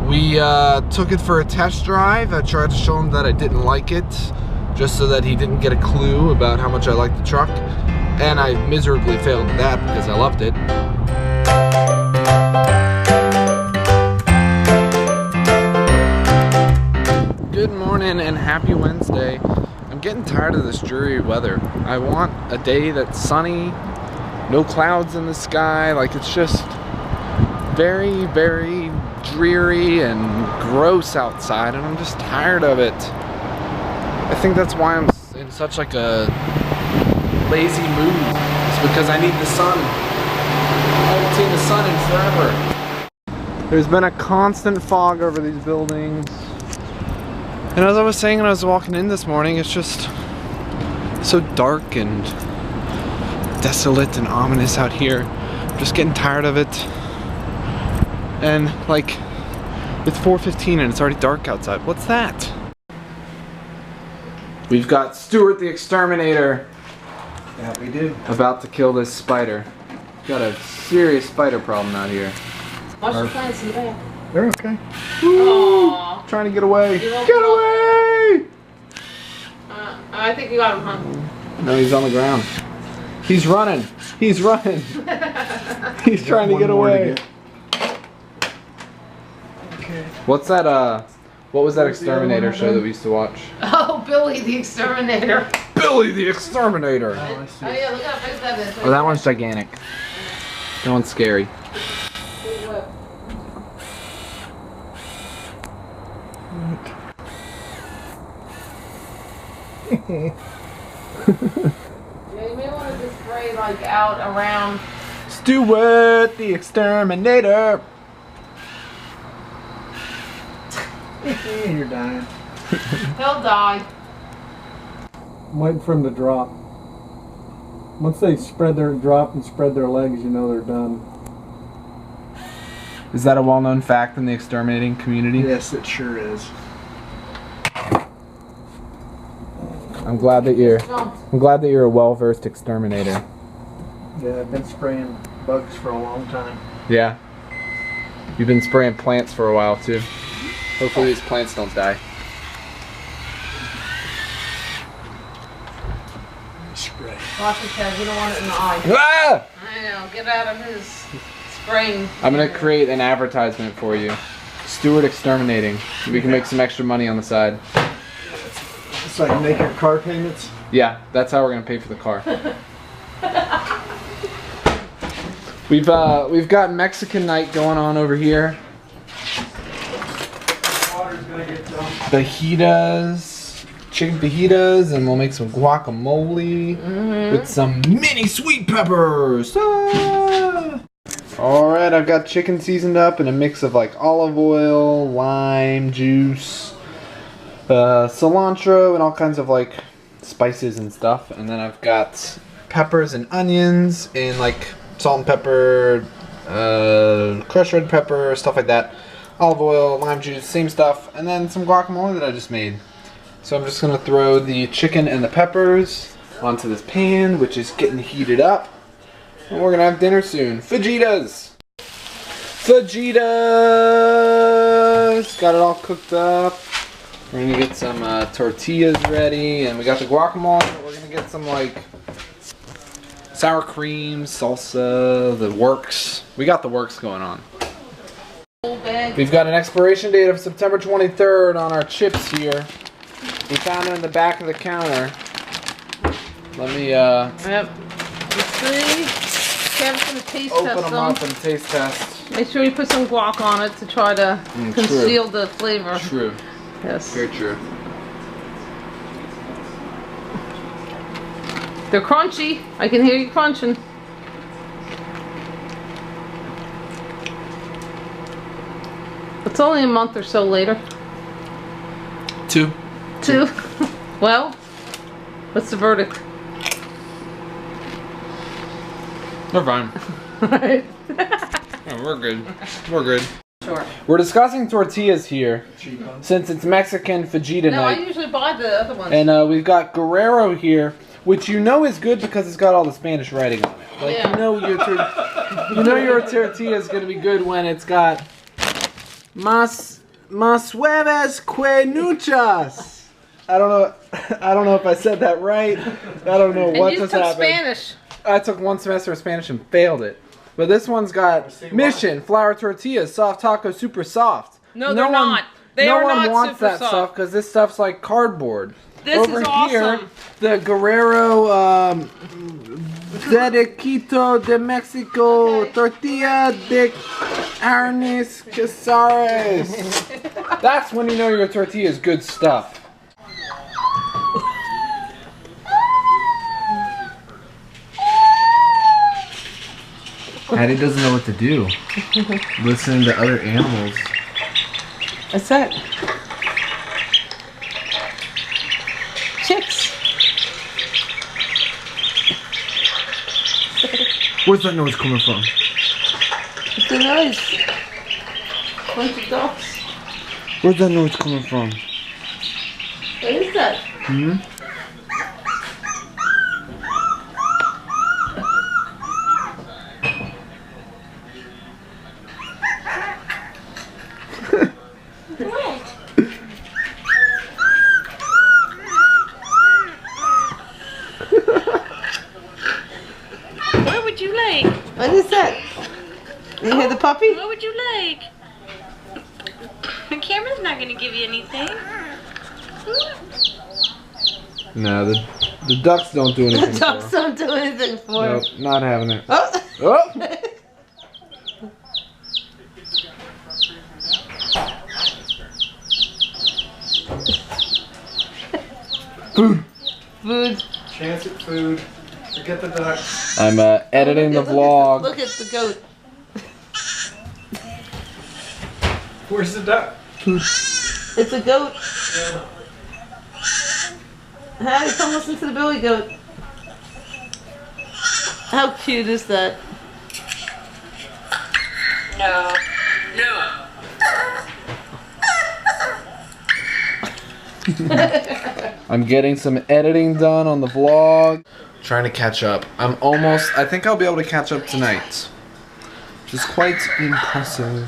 We took it for a test drive. I tried to show him that I didn't like it, just so that he didn't get a clue about how much I liked the truck. And I miserably failed at that because I loved it. Good morning and happy Wednesday. I'm getting tired of this dreary weather. I want a day that's sunny, no clouds in the sky. Like, it's just very, very dreary and gross outside, and I'm just tired of it. I think that's why I'm in such like a lazy mood. It's because I need the sun. I haven't seen the sun in forever. There's been a constant fog over these buildings. And as I was saying when I was walking in this morning, it's just so dark and desolate and ominous out here. I'm just getting tired of it. And like, it's 4:15 and it's already dark outside. What's that? We've got Stuart the Exterminator. Yeah, we do. About to kill this spider. Got a serious spider problem out here. Watch your plants in the back. They're okay. Aww. Trying to get away. You won't Get away! I think you got him, huh? No, he's on the ground. He's running. He's running. He's trying to get away. Okay. What's that, what was that Exterminator show that we used to watch? Oh, Billy the Exterminator. Billy the Exterminator! Oh, I see. Oh yeah, look how big that is. Oh, that one's gigantic. That one's scary. Yeah, you may want to just spray like out around. Stuart the Exterminator! You're dying. He'll die. I'm waiting for them to drop. Once they drop and spread their legs, you know they're done. Is that a well-known fact in the exterminating community? Yes, it sure is. I'm glad that you're a well-versed exterminator. Yeah, I've been spraying bugs for a long time. Yeah. You've been spraying plants for a while too. Hopefully these plants don't die. Spray. Watch his head. We don't want it in the eye. Ah! I know. Get out of his spraying. I'm gonna create an advertisement for you. Stuart Exterminating. We can make some extra money on the side. So I can make your car payments? Yeah, that's how we're gonna pay for the car. We've got Mexican night going on over here. Water's gonna get dumped. Fajitas, chicken fajitas, and we'll make some guacamole with some mini sweet peppers. Ah! Alright, I've got chicken seasoned up in a mix of like olive oil, lime juice, cilantro, and all kinds of like spices and stuff. And then I've got peppers and onions in like salt and pepper, crushed red pepper, stuff like that. Olive oil, lime juice, same stuff. And then some guacamole that I just made. So I'm just going to throw the chicken and the peppers onto this pan, which is getting heated up. And we're going to have dinner soon. Fajitas! Fajitas! Got it all cooked up. We're going to get some tortillas ready. And we got the guacamole. We're going to get some like sour cream, salsa, the works. We got the works going on. We've got an expiration date of September 23rd on our chips here. We found them in the back of the counter. Let me Yep. You see? Kevin's gonna taste open test them them. up and taste test. Make sure you put some guac on it to try to conceal the flavor. True. Yes. Very true. They're crunchy. I can hear you crunching. It's only a month or so later. Two. Well, what's the verdict? We're fine. Right. Oh, we're good. We're good. Sure. We're discussing tortillas here, since it's Mexican fajita No, I night. usually buy the other ones. And we've got Guerrero here, which you know is good because it's got all the Spanish writing on it. Like Yeah. you know your tortilla is gonna be good when it's got Mas huevas quenuchas. I don't know if I said that right. I don't know what And you just took happened. Spanish. I took one semester of Spanish and failed it. But this one's got mission, flour tortillas, soft taco, super soft. No, they're not. They no are one not wants super that soft. stuff because this stuff's like cardboard. This Over is here, awesome. the Guerrero Dediquito de Mexico Tortilla de Carnes Casares. That's when you know your tortilla is good stuff. Hattie doesn't know what to do. Listening to other animals. What's that? Chicks. Where's that noise coming from? It's a noise. Bunch of ducks. Where's that noise coming from? What is that? Hmm? What would you like? What is that? You hear the puppy? What would you like? The camera's not gonna give you anything. No, the ducks don't do anything. The ducks don't do anything for Nope, her. not having it. Oh. Oh! Food. Food. Chance at food. Forget the ducks. I'm editing the vlog. Look at the goat. Where's the duck? It's a goat. Hattie, come listen to the Billy goat. How cute is that? No. I'm getting some editing done on the vlog. Trying to catch up. I think I'll be able to catch up tonight. Which is quite impressive.